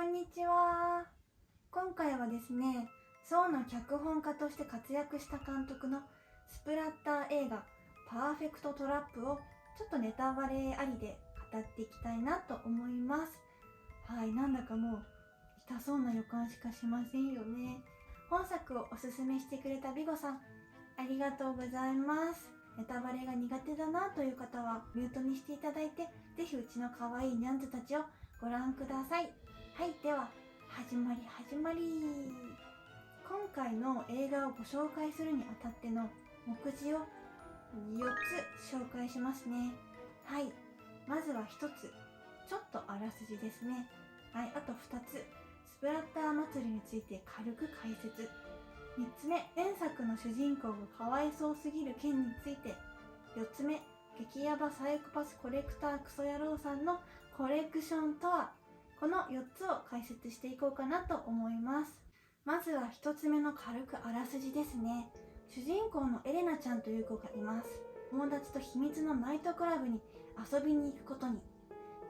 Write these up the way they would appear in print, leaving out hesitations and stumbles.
んにちは。今回はですね、ソーの脚本家として活躍した監督のスプラッター映画パーフェクトトラップをちょっとネタバレありで語っていきたいなと思います。はい、なんだかもう痛そうな予感しかしませんよね。本作をおすすめしてくれたビゴさん、ありがとうございます。ネタバレが苦手だなという方はミュートにしていただいて、ぜひうちの可愛いニャンズたちをご覧ください。はい、では始まり。今回の映画をご紹介するにあたっての目次を4つ紹介しますね。はい、まずは1つ、ちょっとあらすじですね。はい、あと2つ、スプラッター祭りについて軽く解説。3つ目、前作の主人公がかわいそうすぎる件について。4つ目、激ヤバサイコパスコレクタークソ野郎さんのコレクションとは。この4つを解説していこうかなと思います。まずは1つ目の軽くあらすじですね。主人公のエレナちゃんという子がいます。友達と秘密のナイトクラブに遊びに行くことに。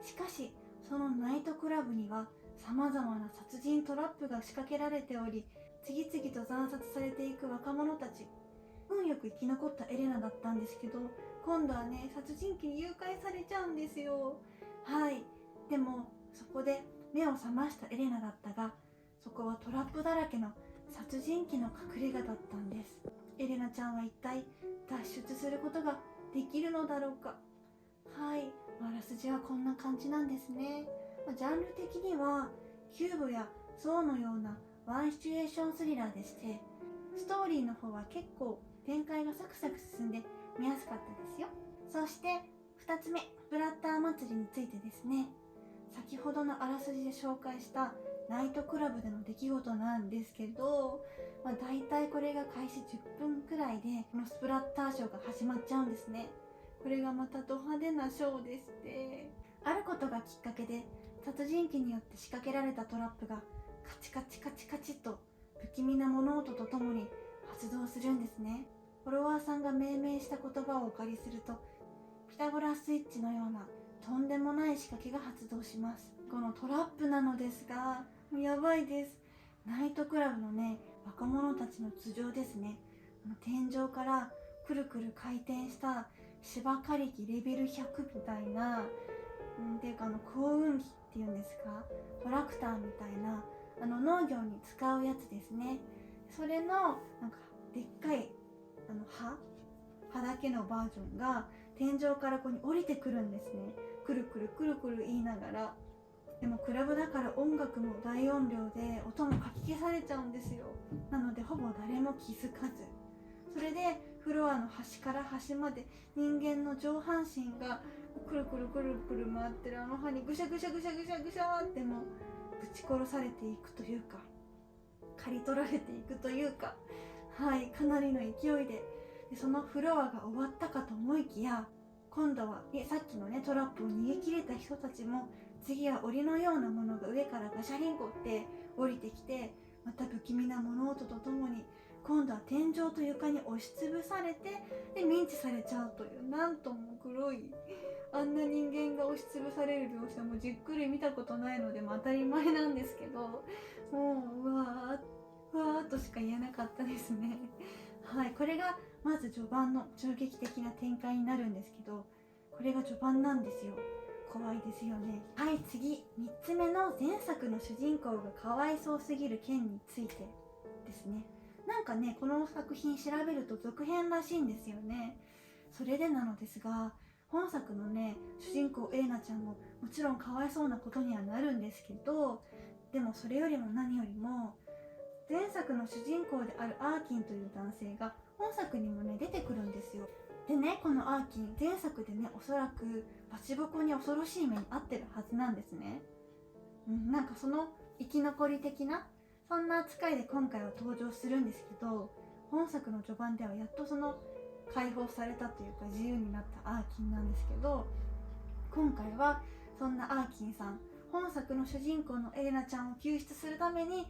しかし、そのナイトクラブには様々な殺人トラップが仕掛けられており、次々と惨殺されていく若者たち。運よく生き残ったエレナだったんですけど、今度はね、殺人鬼に誘拐されちゃうんですよ。はい。でも、そこで目を覚ましたエレナだったが、そこはトラップだらけの殺人鬼の隠れ家だったんです。エレナちゃんは一体脱出することができるのだろうか。はい。あらすじはこんな感じなんですね。ジャンル的にはキューブやソーのようなワンシチュエーションスリラーでして、ストーリーの方は結構展開がサクサク進んで見やすかったですよ。そして2つ目、スプラッター祭りについてですね。先ほどのあらすじで紹介したナイトクラブでの出来事なんですけど、だいたいこれが開始10分くらいでこのスプラッターショーが始まっちゃうんですね。これがまたド派手なショーでして、あることがきっかけで殺人鬼によって仕掛けられたトラップがカチカチカチカチと不気味な物音とともに発動するんですね。フォロワーさんが命名した言葉をお借りすると、ピタゴラスイッチのようなとんでもない仕掛けが発動します。このトラップなのですが、やばいです。ナイトクラブのね、若者たちの頭上ですね。天井からくるくる回転した芝刈り機レベル100みたいな、っていうか幸運機っていうんですか、トラクターみたいな農業に使うやつですね。それのなんかでっかい葉だけのバージョンが天井からここに降りてくるんですね。くるくるくるくる言いながら。でもクラブだから音楽も大音量で音もかき消されちゃうんですよ。なのでほぼ誰も気づかず、それでフロアの端から端まで人間の上半身がくるくるくるくる回ってる歯にぐしゃぐしゃぐしゃぐしゃぐしゃってもぶち殺されていくというか、刈り取られていくというか、はい、かなりの勢いで、そのフロアが終わったかと思いきや、今度はさっきのねトラップを逃げ切れた人たちも、次は檻のようなものが上からガシャリンコって降りてきて、また不気味な物音とともに今度は天井と床に押しつぶされて、でミンチされちゃうという、なんとも黒い、あんな人間が押しつぶされる描写もじっくり見たことないので、当たり前なんですけど、もううわーとしか言えなかったですね。はい、これがまず序盤の衝撃的な展開になるんですけど、これが序盤なんですよ。怖いですよね。はい、次、3つ目の前作の主人公がかわいそうすぎる件についてですね。なんかね、この作品調べると続編らしいんですよね。それでなのですが、本作のね、主人公エレナちゃんももちろんかわいそうなことにはなるんですけど、でもそれよりも何よりも、前作の主人公であるアーキンという男性が本作にもね出てくるんですよ。でね、このアーキン、前作でねおそらくバチボコに恐ろしい目に遭ってるはずなんですね。なんかその生き残り的な、そんな扱いで今回は登場するんですけど、本作の序盤ではやっとその解放されたというか自由になったアーキンなんですけど、今回はそんなアーキンさん、本作の主人公のエレナちゃんを救出するために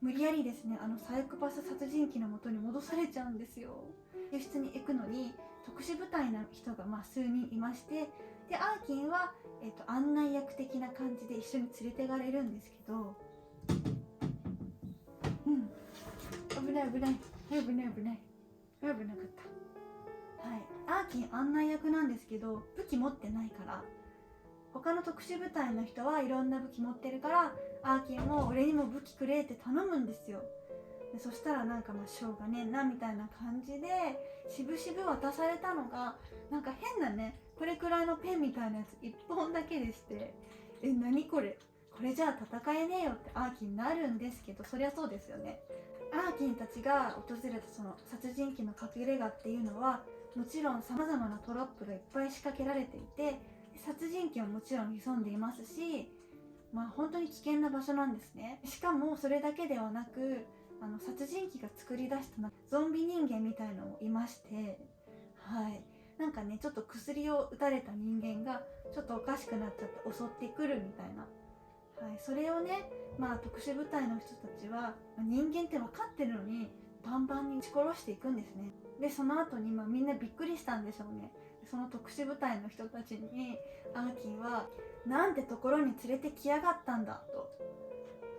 無理やりですね、サイコパス殺人鬼の元に戻されちゃうんですよ。救出に行くのに特殊部隊の人が数人いまして、でアーキンは、案内役的な感じで一緒に連れてがれるんですけど、危ない危ない危ない危ない危なかった。はい、アーキン案内役なんですけど、武器持ってないから、他の特殊部隊の人はいろんな武器持ってるから、アーキンも俺にも武器くれって頼むんですよ。でそしたらなんかしょうがねえなみたいな感じでしぶしぶ渡されたのが、なんか変なね、これくらいのペンみたいなやつ1本だけでして、何これ、これじゃあ戦えねえよってアーキンになるんですけど、そりゃそうですよね。アーキンたちが訪れたその殺人鬼の隠れ家っていうのは、もちろんさまざまなトラップがいっぱい仕掛けられていて、殺人鬼はもちろん潜んでいますし、本当に危険な場所なんですね。しかもそれだけではなく、殺人鬼が作り出したゾンビ人間みたいのもいまして、はい、なんかね、ちょっと薬を打たれた人間がちょっとおかしくなっちゃって襲ってくるみたいな、はい、それをね、特殊部隊の人たちは人間って分かってるのにバンバンに撃ち殺していくんですね。でその後にみんなびっくりしたんでしょうね。その特殊部隊の人たちにアーキンはなんてところに連れてきやがったんだと、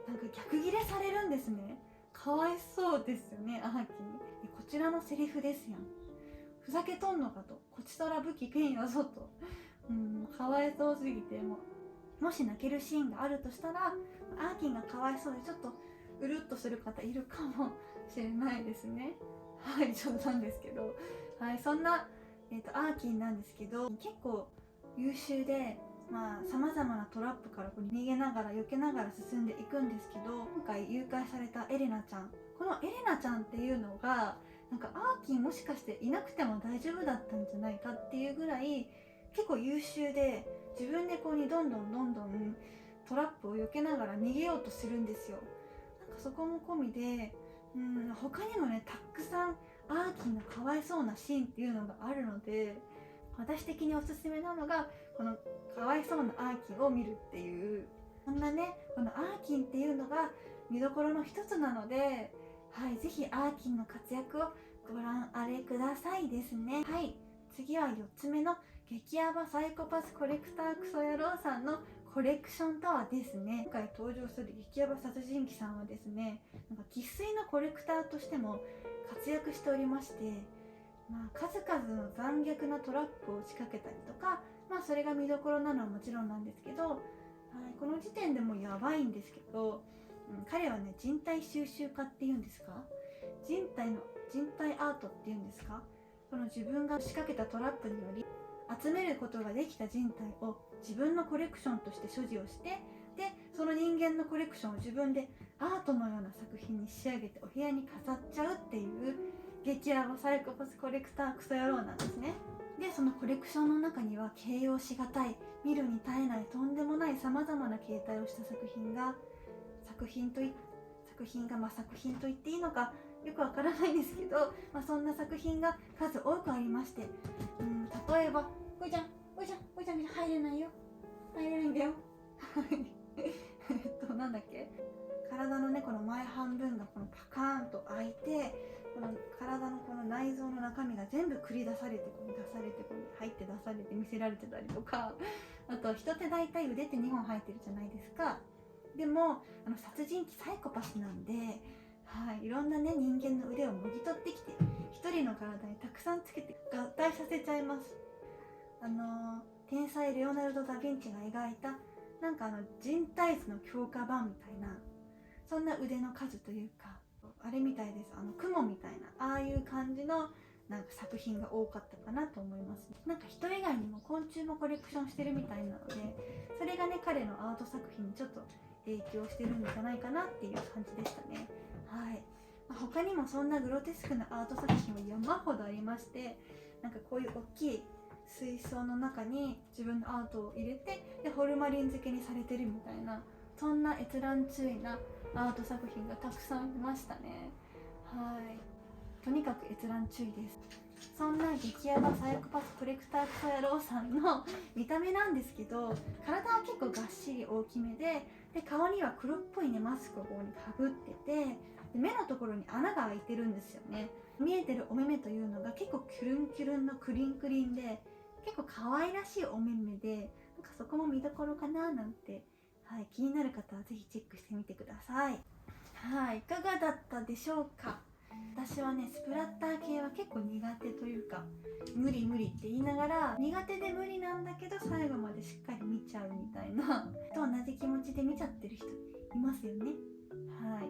なんか逆ギレされるんですね。かわいそうですよね、アーキン。こちらのセリフですやん。ふざけとんのかと、こちとら武器ペンやぞと。かわいそうすぎて、もし泣けるシーンがあるとしたら、アーキンがかわいそうでちょっとうるっとする方いるかもしれないですね。はい、冗談ですけど、はい、そんな、アーキンなんですけど、結構優秀で、さまざまなトラップから逃げながら避けながら進んでいくんですけど、今回誘拐されたエレナちゃん、このエレナちゃんっていうのがなんかアーキンもしかしていなくても大丈夫だったんじゃないかっていうぐらい結構優秀で、自分でどんどんトラップを避けながら逃げようとするんですよ。なんかそこも込みで、他にもね、たくさんアーキンのかわいそうなシーンっていうのがあるので、私的におすすめなのがこのかわいそうなアーキンを見るっていう、そんなね、このアーキンっていうのが見どころの一つなので、はい、ぜひアーキンの活躍をご覧あれくださいですね。はい、次は4つ目の激ヤバサイコパスコレクタークソ野郎さんのコレクションとはですね、今回登場する激ヤバ殺人鬼さんはですね、なんか生粋のコレクターとしても活躍しておりまして、数々の残虐なトラップを仕掛けたりとか、それが見どころなのはもちろんなんですけど、はい、この時点でもやばいんですけど、彼はね、人体収集家っていうんですか、人体アートっていうんですか、その自分が仕掛けたトラップにより集めることができた人体を自分のコレクションとして所持をして、でその人間のコレクションを自分でアートのような作品に仕上げてお部屋に飾っちゃうっていう激ヤバサイコパスコレクタークソ野郎なんですね。でそのコレクションの中には形容しがたい、見るに耐えないとんでもないさまざまな形態をした作品が作品と言っていいのかよくわからないんですけど、そんな作品が数多くありまして、例えばおいちゃん入れないんだよなんだっけ、体のね、この前半分がこのパカーンと開いて、この体のこの内臓の中身が全部繰り出されて入って出されて見せられてたりとか、あと人って大体腕って2本入ってるじゃないですか。でも殺人鬼サイコパスなんで、はい、いろんなね人間の腕をもぎ取ってきて一人の体にたくさんつけて合体させちゃいます。天才レオナルド・ダ・ヴィンチが描いたなんか人体図の強化版みたいな、そんな腕の数というか、あれみたいです。雲みたいなああいう感じのなんか作品が多かったかなと思います。なんか人以外にも昆虫もコレクションしてるみたいなので、それがね彼のアート作品にちょっと影響してるんじゃないかなっていう感じでしたね。はい、他にもそんなグロテスクなアート作品は山ほどありまして、なんかこういう大きい水槽の中に自分のアートを入れて、でホルマリン漬けにされてるみたいな、そんな閲覧注意なアート作品がたくさんいましたね。はい、とにかく閲覧注意です。そんな激ヤバサイコパスコレクタークソ野郎さんの見た目なんですけど、体は結構がっしり大きめで、顔には黒っぽいねマスクをここにかぶってて、で目のところに穴が開いてるんですよね。見えてるお目目というのが結構キュルンキュルンのクリンクリンで、結構可愛らしいお目目で、かそこも見どころかななんて、はい、気になる方はぜひチェックしてみてください。はい、いかがだったでしょうか。私はねスプラッター系は結構苦手というか、無理無理って言いながら苦手で無理なんだけど最後までしっかり見ちゃうみたいなと同じ気持ちで見ちゃってる人いますよね。はい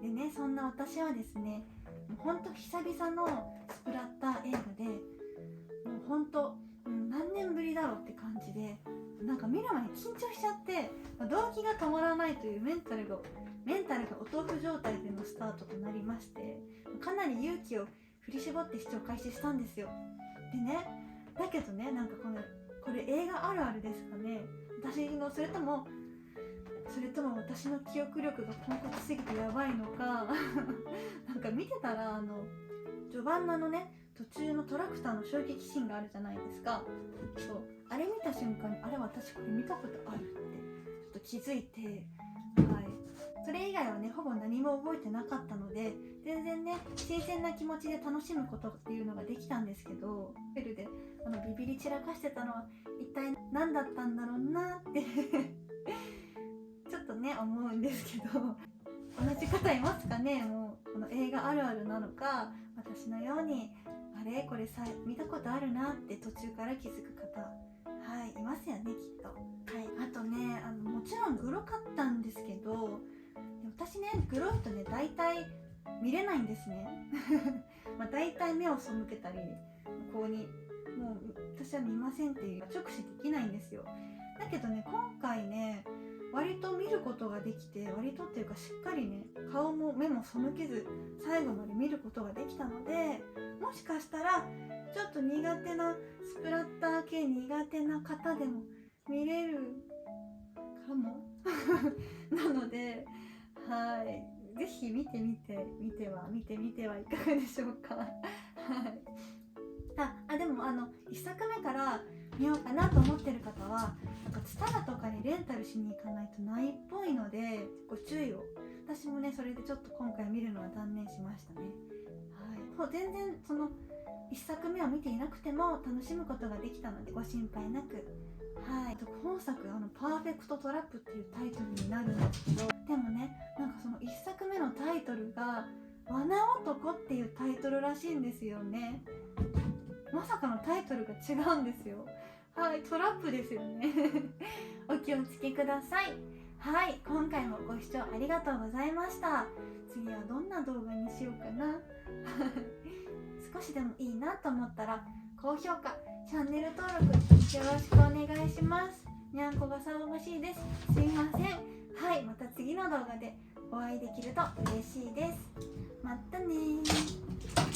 でね、そんな私はですね、もうほんと久々のスプラッター映画で、もうほんと、何年ぶりだろうって感じで、なんか見る前に緊張しちゃって、動機が止まらないというメンタルがお豆腐状態でのスタートとなりまして、かなり勇気を振り絞って視聴開始したんですよ。でね、だけどね、なんかこれ映画あるあるですかね。私のそれとも私の記憶力がポンコツすぎてやばいのかなんか見てたら序盤のね途中のトラクターの衝撃シーンがあるじゃないですか。そう、あれ見た瞬間にあれ私これ見たことあるってちょっと気づいて、はい、それ以外はねほぼ何も覚えてなかったので、全然ね新鮮な気持ちで楽しむことっていうのができたんですけど、ベルでビビり散らかしてたのは一体何だったんだろうなってちょっとね思うんですけど、同じ方いますかね。もうこの映画あるあるなのか、私のようにあれこれさ見たことあるなって途中から気づく方、はい、いますよねきっと。はい、あとねもちろんグロかったんですけど、私ねグロいとね大体見れないんですね大体目を背けたりこうにもう私は見ませんっていう直視できないんですよ。だけどね今回ね割と見ることができて、割とっていうかしっかりね顔も目も背けず最後まで見ることができたので、もしかしたらちょっと苦手なスプラッター系苦手な方でも見れるかもなので、はいぜひ見てみてはいかがでしょうかはい。でも1作目から見ようかなと思ってる方はなんかツタヤとかにレンタルしに行かないとないっぽいのでご注意を。私もねそれでちょっと今回見るのは断念しましたね。はい、全然その1作目を見ていなくても楽しむことができたのでご心配なく。はい、本作パーフェクトトラップっていうタイトルになるんですけど、でもねなんかその1作目のタイトルが罠男っていうタイトルらしいんですよね。まさかのタイトルが違うんですよ。はい、トラップですよねお気をつけください。はい、今回もご視聴ありがとうございました。次はどんな動画にしようかな少しでもいいなと思ったら高評価、チャンネル登録よろしくお願いします。にゃんこが騒がしいです。すいません。はい、また次の動画でお会いできると嬉しいです。またねー。